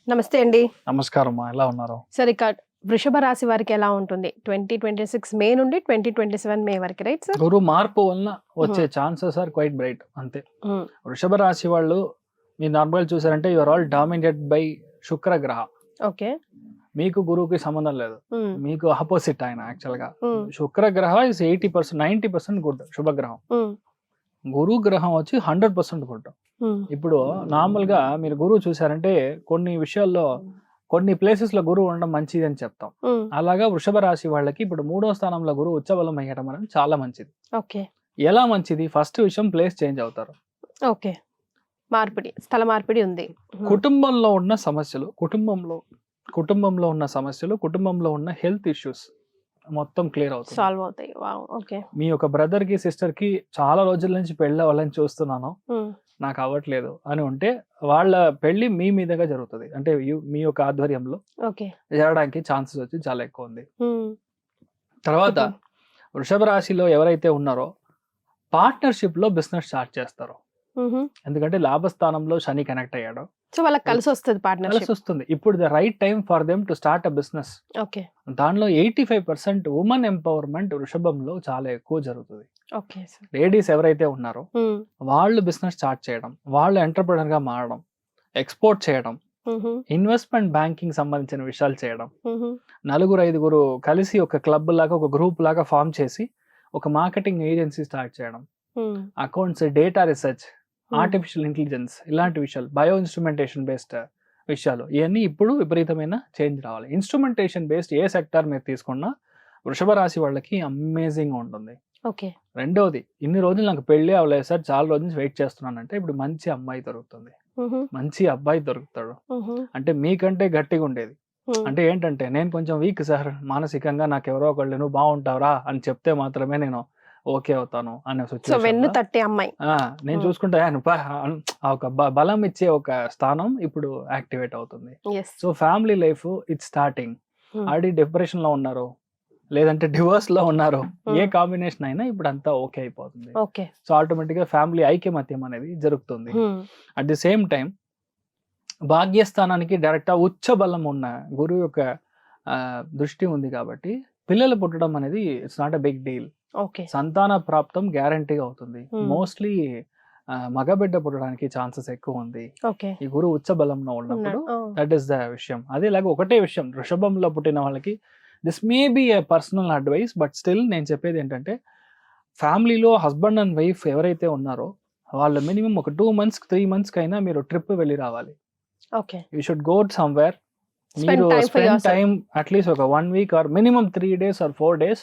నమస్తే అండి. నమస్కారం అమ్మా, ఎలా ఉన్నారు? సార్ ఇక వృషభ రాశి వారికి ఎలా ఉంటుంది 2026 మే నుండి 2027 మే వరకు, రైట్ సార్? గురు మార్పు వలన వచ్చే ఛాన్సెస్ ఆర్ క్వైట్ బ్రైట్ అంతే. వృషభ రాశి వాళ్ళు మీరు నార్మల్ చూసారంటే యువర్ ఆల్ డామినేటెడ్ బై శుక్ర గ్రహ. ఓకే. మీకు గురువుకి సంబంధం లేదు, మీకు ఆపోజిట్ ఆయన. యాక్చువల్ గా శుక్ర గ్రహ ఇస్ 80%, 90% గుడ్ శుభగ్రహం. గురు గ్రహం వచ్చి 100% గుడ్. ఇప్పుడు నార్మల్ గా మీరు గురువు చూసారంటే కొన్ని విషయాల్లో కొన్ని ప్లేసెస్ లో గురువు ఉండడం మంచిది అని చెప్తాం. అలాగా వృషభ రాశి వాళ్ళకి ఇప్పుడు 3వ స్థానంలో గురువు ఉచ్చబలం అయ్యడం అనేది చాలా మంచిది. ఓకే. ఎలా మంచిది? ఫస్ట్ విషయం ప్లేస్ చేంజ్ అవుతారు. ఓకే. మార్పిడి, స్థల మార్పిడి ఉంది. కుటుంబంలో ఉన్న సమస్యలు, కుటుంబంలో ఉన్న సమస్యలు, కుటుంబంలో ఉన్న హెల్త్ ఇష్యూస్ మొత్తం క్లియర్ అవుతుంది, సాల్వ్ అవుతాయి. వావ్. ఓకే. మీ ఒక బ్రదర్ కి సిస్టర్ కి చాలా రోజుల నుంచి పెళ్ళి అవ్వాలని చూస్తున్నాను, నాకు అవ్వట్లేదు అని ఉంటే వాళ్ళ పెళ్లి మీ మీదగా జరుగుతుంది. అంటే మీ యొక్క ఆధ్వర్యంలో జరగడానికి ఛాన్సెస్ వచ్చి చాలా ఎక్కువ ఉంది. తర్వాత వృషభ రాశిలో ఎవరైతే ఉన్నారో పార్ట్నర్షిప్ లో బిజినెస్ స్టార్ట్ చేస్తారో, ఎందుకంటే లాభస్థానంలో శని కనెక్ట్ అయ్యాడు, సో వాళ్ళకి కలిసి వస్తుంది, పార్ట్నర్షిప్ వస్తుంది. ఇప్పుడు the right time for them to start a business. Okay. దానిలో 85% ఉమెన్ ఎంపవర్మెంట్ వృషభంలో చాలా ఎక్కువ జరుగుతుంది. లేడీస్ ఎవరైతే ఉన్నారో వాళ్ళు బిజినెస్ స్టార్ట్ చేయడం, వాళ్ళు ఎంటర్ప్రెనర్ గా మారడం, ఎక్స్పోర్ట్ చేయడం, ఇన్వెస్ట్మెంట్ బ్యాంకింగ్ సంబంధించిన విషయాలు చేయడం, 4-5 కలిసి ఒక క్లబ్ లాగా ఒక గ్రూప్ లాగా ఫామ్ చేసి ఒక మార్కెటింగ్ ఏజెన్సీ స్టార్ట్ చేయడం, accounts, data research, artificial intelligence, ఇలాంటి విషయాలు, బయో ఇన్స్ట్రుమెంటేషన్ బేస్డ్ విషయాలు, ఇవన్నీ ఇప్పుడు విపరీతమైన చేంజ్ రావాలి. ఇన్స్ట్రుమెంటేషన్ బేస్డ్ ఏ సెక్టార్ మీరు తీసుకున్నా వృషభ రాశి వాళ్ళకి అమేజింగ్ ఉంటుంది. ఓకే. రెండోది, ఇన్ని రోజులు నాకు పెళ్లి అవ్వలేదు సార్, చాలా రోజుల నుంచి వెయిట్ చేస్తున్నానంటే ఇప్పుడు మంచి అమ్మాయి దొరుకుతుంది, మంచి అబ్బాయి దొరుకుతాడు. అంటే మీకంటే గట్టిగా ఉండేది. అంటే ఏంటంటే నేను కొంచెం వీక్ సార్ మానసికంగా, నాకు ఎవరో ఒకళ్ళు నువ్వు బాగుంటావురా అని చెప్తే మాత్రమే నేను ఓకే అవుతాను అనే అమ్మాయి నేను చూసుకుంటా. ఒక బలం ఇచ్చే ఒక స్థానం ఇప్పుడు యాక్టివేట్ అవుతుంది. So family life it's starting. Already depression లో ఉన్నారు, లేదంటే డివోర్స్ లో ఉన్నారు, ఏ కాంబినేషన్ అయినా ఇప్పుడు అంతా ఓకే అయిపోతుంది. సో ఆటోమేటిక్ గా ఫ్యామిలీ ఐక్యమత్యం అనేది జరుగుతుంది. అట్ ది సేమ్ టైం భాగ్యస్థానానికి డైరెక్ట్ ఉచ్చ బలం ఉన్న గురువు యొక్క దృష్టి ఉంది కాబట్టి పిల్లలు పుట్టడం అనేది it's not a big deal. సంతాన ప్రాప్తం గ్యారంటీగా అవుతుంది. మోస్ట్లీ మగబిడ్డ పుట్టడానికి ఛాన్సెస్ ఎక్కువ ఉంది ఈ గురువు ఉచ్చ బలంలో ఉన్నప్పుడు. దట్ ఈస్ ద విషయం. అదేలాగా ఒకటే విషయం, వృషభంలో పుట్టిన వాళ్ళకి this may be A personal advice, but still నేను చెప్పేది ఏంటంటే ఫ్యామిలీలో హస్బెండ్ అండ్ వైఫ్ ఎవరైతే ఉన్నారో వాళ్ళు మినిమం ఒక 2 months 3 months కైనా మీరు ట్రిప్ వెళ్ళి రావాలి. You should go somewhere. మీరు స్పెండ్ టైం అట్లీస్ట్ ఒక 1 week or minimum 3 days or 4 days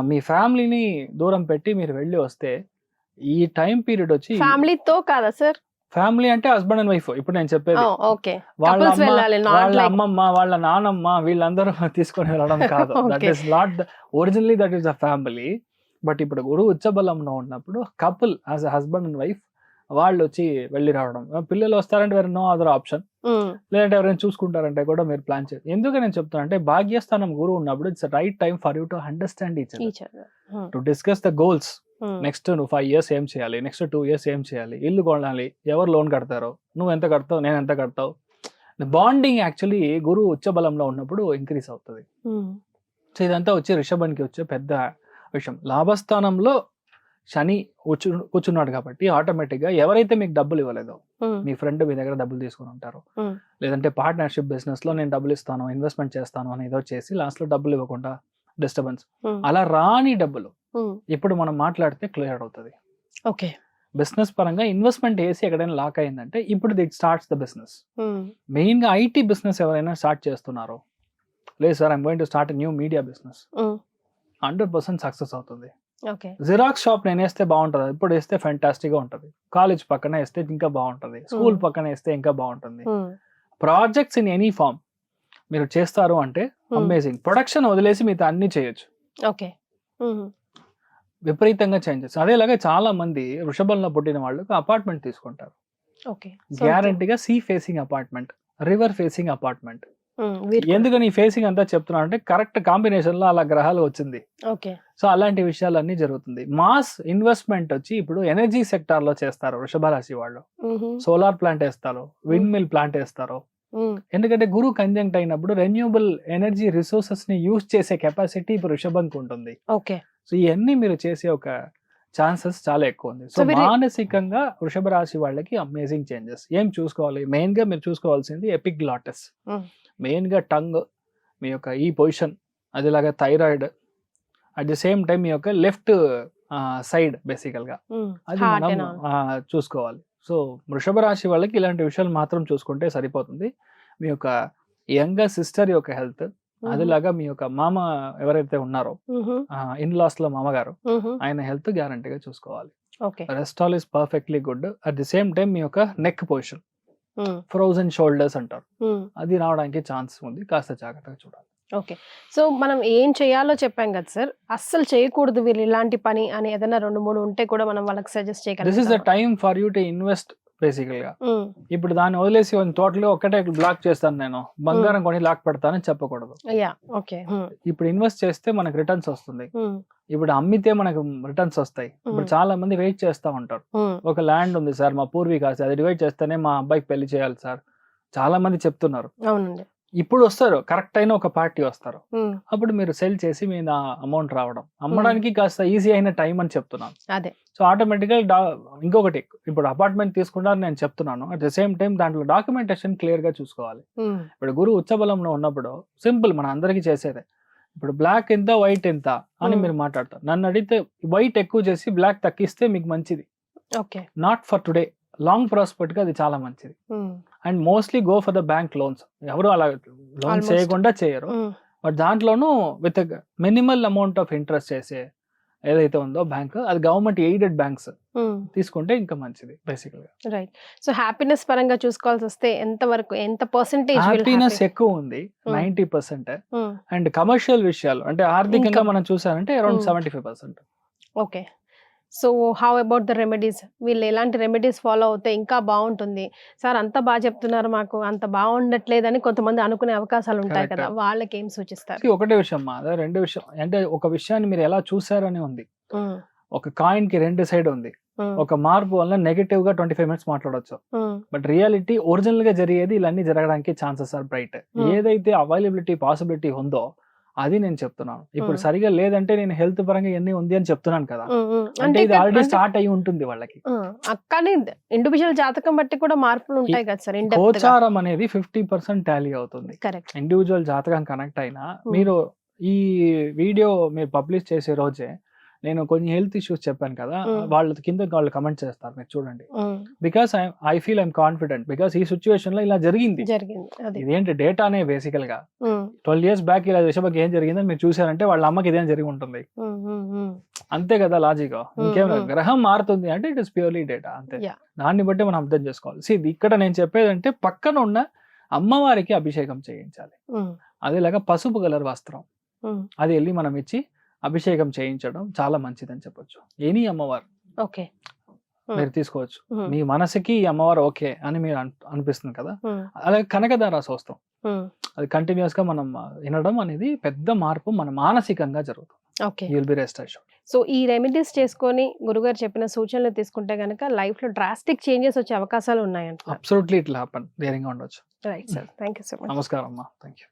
మీ ఫ్యామిలీని దూరం పెట్టి మీరు వెళ్ళి వస్తే ఈ టైం పీరియడ్ వచ్చి ఫ్యామిలీతో కాదా సార్? ఫ్యామిలీ అంటే హస్బెండ్ అండ్ వైఫ్. ఇప్పుడు నేను చెప్పేది వాళ్ళ అమ్మమ్మ, వాళ్ళ నానమ్మ, వీళ్ళందరూ తీసుకొని వెళ్ళడం కాదు. That is not originally that is the family. But ఇప్పుడు గురువు ఉచ్చబలంలో ఉన్నప్పుడు couple as a husband and wife వాళ్ళు వచ్చి వెళ్ళి రావడం. పిల్లలు వస్తారంటే వేరే నో అదర్ ఆప్షన్, లేదంటే ఎవరైనా చూసుకుంటారంటే కూడా మీరు ప్లాన్ చేయాలి. ఎందుకు నేను చెప్తాను అంటే భాగ్యస్థానం గురువు ఉన్నప్పుడు it's right time for you to understand each other, to discuss the goals. Next నువ్వు 5 years ఏం చేయాలి, నెక్స్ట్ 2 years ఏం చేయాలి, ఇల్లు కొనాలి, ఎవరు లోన్ కడతారో, నువ్వు ఎంత కడతావు, నేను ఎంత కడతావు. బాండింగ్ యాక్చువల్లీ గురువు ఉచ్చబలంలో ఉన్నప్పుడు ఇంక్రీజ్ అవుతుంది. సో ఇదంతా వచ్చి రిషభానికి వచ్చే పెద్ద విషయం. లాభస్థానంలో శని కూర్చున్నాడు కాబట్టి ఆటోమేటిక్ గా ఎవరైతే మీకు డబ్బులు ఇవ్వలేదో, మీ ఫ్రెండ్ మీ దగ్గర డబ్బులు తీసుకుని ఉంటారు, లేదంటే పార్ట్నర్షిప్ బిజినెస్ లో నేను డబ్బులు ఇస్తాను, ఇన్వెస్ట్మెంట్ చేస్తాను అని ఏదో చేసి లాస్ట్ లో డబ్బులు ఇవ్వకుండా డిస్టర్బెన్స్, అలా రాని డబ్బులు ఇప్పుడు మనం మాట్లాడితే క్లియర్ అవుతుంది. ఓకే. బిజినెస్ పరంగా ఇన్వెస్ట్మెంట్ వేసి ఎక్కడైనా లాక్ అయిందంటే ఇప్పుడు it starts the business. Main గా ఐటీ బిజినెస్ ఎవరైనా స్టార్ట్ చేస్తున్నారో, లేదు sir I'm going to start new media business, 100% success అవుతుంది. జిరాక్స్ షాప్ నేను వేస్తే బాగుంటుంది, ఇప్పుడు వేస్తే ఫ్యాంటాస్టిక్ గా ఉంటుంది. కాలేజ్ పక్కన వేస్తే ఇంకా బాగుంటుంది, స్కూల్ పక్కన వేస్తే ఇంకా బాగుంటుంది. ప్రాజెక్ట్స్ ఇన్ ఎనీ ఫార్మ్ మీరు చేస్తారు అంటే అమేజింగ్. ప్రొడక్షన్ వదిలేసి మీతో అన్ని చేయొచ్చు. విపరీతంగా చేంజెస్. అదేలాగా చాలా మంది వృషభంలో పుట్టిన వాళ్ళకి అపార్ట్మెంట్ తీసుకుంటారు. గ్యారంటీగా see facing apartment, river facing apartment, ఎందుకని ఈ ఫేసింగ్ అంతా చెప్తున్నా అంటే కరెక్ట్ కాంబినేషన్ లో అలా గ్రహాలు వచ్చింది. ఓకే. సో అలాంటి విషయాలన్నీ జరుగుతుంది. మాస్ ఇన్వెస్ట్మెంట్ వచ్చి ఇప్పుడు ఎనర్జీ సెక్టార్ లో చేస్తారు వృషభ రాశి వాళ్ళు. సోలార్ ప్లాంట్ వేస్తారు, విండ్ మిల్ ప్లాంట్ వేస్తారు. ఎందుకంటే గురు కంజంక్ట్ అయినప్పుడు రెన్యూబుల్ ఎనర్జీ రిసోర్సెస్ ని యూజ్ చేసే కెపాసిటీ ఇప్పుడు వృషభంకి ఉంటుంది. ఓకే. సో ఇవన్నీ మీరు చేసే ఒక ఛాన్సెస్ చాలా ఎక్కువ ఉంది. సో మానసికంగా వృషభ రాశి వాళ్ళకి అమేజింగ్ చేంజెస్. ఏం చూసుకోవాలి మెయిన్ గా మీరు చూసుకోవాల్సింది ఎపిగ్లాటస్, మెయిన్ గా టంగ్, మీ యొక్క ఈ పొజిషన్, అదిలాగా thyroid, at the same time మీ యొక్క లెఫ్ట్ సైడ్ బేసికల్ గా అది మనం చూసుకోవాలి. సో వృషభ రాశి వాళ్ళకి ఇలాంటి విషయాలు మాత్రం చూసుకుంటే సరిపోతుంది. మీ యొక్క యంగర్ సిస్టర్ యొక్క హెల్త్, అదిలాగా మీ యొక్క మామ ఎవరైతే ఉన్నారో ఇన్ లాస్ లో మామగారు, ఆయన హెల్త్ గ్యారంటీగా చూసుకోవాలి. Rest all is perfectly good. At the same time మీ యొక్క నెక్ పొజిషన్, ఫ్రోజన్ షోల్డర్స్ అంటారు, అది రావడానికి ఛాన్స్ ఉంది, కాస్త జాగ్రత్తగా చూడాలి. ఓకే. సో మనం ఏం చేయాలో చెప్పాం కదా సార్, అస్సలు చేయకూడదు వీళ్ళు ఇలాంటి పని అని ఏదైనా 2-3 ఉంటే కూడా మనం వాళ్ళకి సజెస్ట్ చేయగలం. This is the time for you to invest బేసికల్ గా. ఇప్పుడు దాన్ని వదిలేసి టోటల్ గా ఒక్కటే బ్లాక్ చేస్తాను, నేను బంగారం కొని లాక్ పెడతానని చెప్పకూడదు. ఇప్పుడు ఇన్వెస్ట్ చేస్తే మనకు రిటర్న్స్ వస్తుంది, ఇప్పుడు అమ్మితే మనకు రిటర్న్స్ వస్తాయి. ఇప్పుడు చాలా మంది వెయిట్ చేస్తా ఉంటారు. ఒక ల్యాండ్ ఉంది సార్ మా పూర్వీకాసి, అది డివైడ్ చేస్తేనే మా అబ్బాయికి పెళ్లి చేయాలి సార్, చాలా మంది చెప్తున్నారు. ఇప్పుడు వస్తారు, కరెక్ట్ అయిన ఒక పార్టీ వస్తారు, అప్పుడు మీరు సెల్ చేసి మీ అమౌంట్ రావడం, అమ్మడానికి కాస్త ఈజీ అయిన టైం అని చెప్తున్నాను. సో ఆటోమేటిక్ గా ఇంకొకటి, ఇప్పుడు అపార్ట్మెంట్ తీసుకుంటారని నేను చెప్తున్నాను, అట్ ద సేమ్ టైం దాంట్లో డాక్యుమెంటేషన్ క్లియర్ గా చూసుకోవాలి. ఇప్పుడు గురు ఉచ్చబలంలో ఉన్నప్పుడు సింపుల్ మన అందరికీ చేసేదే, ఇప్పుడు బ్లాక్ ఎంత వైట్ ఎంత అని మీరు మాట్లాడతారు. నన్ను అడిగితే వైట్ ఎక్కువ చేసి బ్లాక్ తగ్గిస్తే మీకు మంచిది, not for today, long prospect గా అది చాలా మంచిది. And mostly go for the bank loans, ఎవరు అలా లోన్స్ చేయకుండా చేయరు, బట్ దాంట్లోనూ with minimal amount of interest చేసే ఏదైతే ఉందో బ్యాంక్, అది గవర్నమెంట్ ఎయిడెడ్ బ్యాంక్స్ తీసుకుంటే ఇంకా మంచిది బేసికల్ గా. రైట్. సో హ్యాపీనెస్ పరంగా చూసుకోవాల్సి వస్తే ఎంత వరకు, ఎంత పర్సెంటేజ్ హ్యాపీనెస్ ఎక్కువ ఉంది? 90%. అండ్ కమర్షియల్ విషయాలు అంటే ఆర్థికంగా మనం చూసారంటే around 75%. Okay. So how about the remedies, వీళ్ళు ఎలాంటి రెమెడీస్ ఫాలో అవుతే ఇంకా బాగుంటుంది సార్? అంత బాగా చెప్తున్నారు, మాకు అంత బాగుండట్లేదని కొంతమంది అనుకునే అవకాశాలు ఉంటాయి కదా, వాళ్ళకి ఏం సూచిస్తారు? ఒకటే విషయం అదే, రెండు విషయం అంటే ఒక విషయాన్ని మీరు ఎలా చూసారని ఉంది. ఒక కాయిన్ కి రెండు సైడ్ ఉంది. ఒక మార్పు వల్ల నెగటివ్ గా 25 minutes మాట్లాడొచ్చు, బట్ రియాలిటీ ఒరిజినల్ గా జరిగేది ఇలాన్ని జరగడానికి ఛాన్సెస్ ఆర్ బ్రైట్. ఏదైతే అవైలబిలిటీ పాసిబిలిటీ ఉందో అది నేను చెప్తున్నాను. ఇప్పుడు సరిగా లేదంటే నేను హెల్త్ పరంగా ఎన్ని ఉంది అని చెప్తున్నాను కదా, అంటే ఇది ఆల్రెడీ స్టార్ట్ అయి ఉంటుంది వాళ్ళకి. కానీ ఇండివిజువల్ జాతకం బట్టి కూడా మార్పులు ఉంటాయి కదా సార్. గోచారం అనేది 50% టాలీ అవుతుంది. ఇండివిజువల్ జాతకం కనెక్ట్ అయినా, మీరు ఈ వీడియో మీరు పబ్లిష్ చేసే రోజే నేను కొన్ని హెల్త్ ఇష్యూస్ చెప్పాను కదా, వాళ్ళ కింద వాళ్ళు కమెంట్ చేస్తారు, మీరు చూడండి. Because I feel I'm confident, because ఈ సిచ్యువేషన్ లో ఇలా జరిగింది. ఇదేంటి డేటానే బేసికల్ గా 12 years బ్యాక్ ఇలా రిషభకి ఏం జరిగిందని మీరు చూసారంటే వాళ్ళ అమ్మకి ఇదేం జరిగి ఉంటుంది, అంతే కదా లాజిక్. ఇంకేం గ్రహం మారుతుంది అంటే ఇట్ ఇస్ ప్యూర్లీ డేటా, అంతే. దాన్ని బట్టి మనం అర్థం చేసుకోవాలి. ఇక్కడ నేను చెప్పేదంటే పక్కన ఉన్న అమ్మవారికి అభిషేకం చేయించాలి, అదేలాగా పసుపు కలర్ వస్త్రం అది వెళ్ళి మనం ఇచ్చి అభిషేకం చేయించడం చాలా మంచిదని చెప్పొచ్చు. ఎనీ అమ్మవారు మీరు తీసుకోవచ్చు, మీ మనసుకి ఈ అమ్మవారు ఓకే అని మీరు అనిపిస్తుంది కదా. అలాగే కనకదార వస్త్రం, అది కంటిన్యూస్ గా మనం వినడం అనేది పెద్ద మార్పు మన మానసికంగా జరుగుతుంది. You will be rest assured. So ఈ రెమెడీస్ చేసుకొని గురుగారు చెప్పిన సూచనలు తీసుకుంటే గనక లైఫ్ లో డ్రాస్టిక్ చేంజెస్ వచ్చే అవకాశాలు ఉన్నాయంట. అబ్సల్యూట్లీ ఇట్ విల్ హ్యాపెన్, ధైర్యంగా ఉండొచ్చు. Right sir, thank you so much. నమస్కారం అమ్మా, థ్యాంక్ యూ.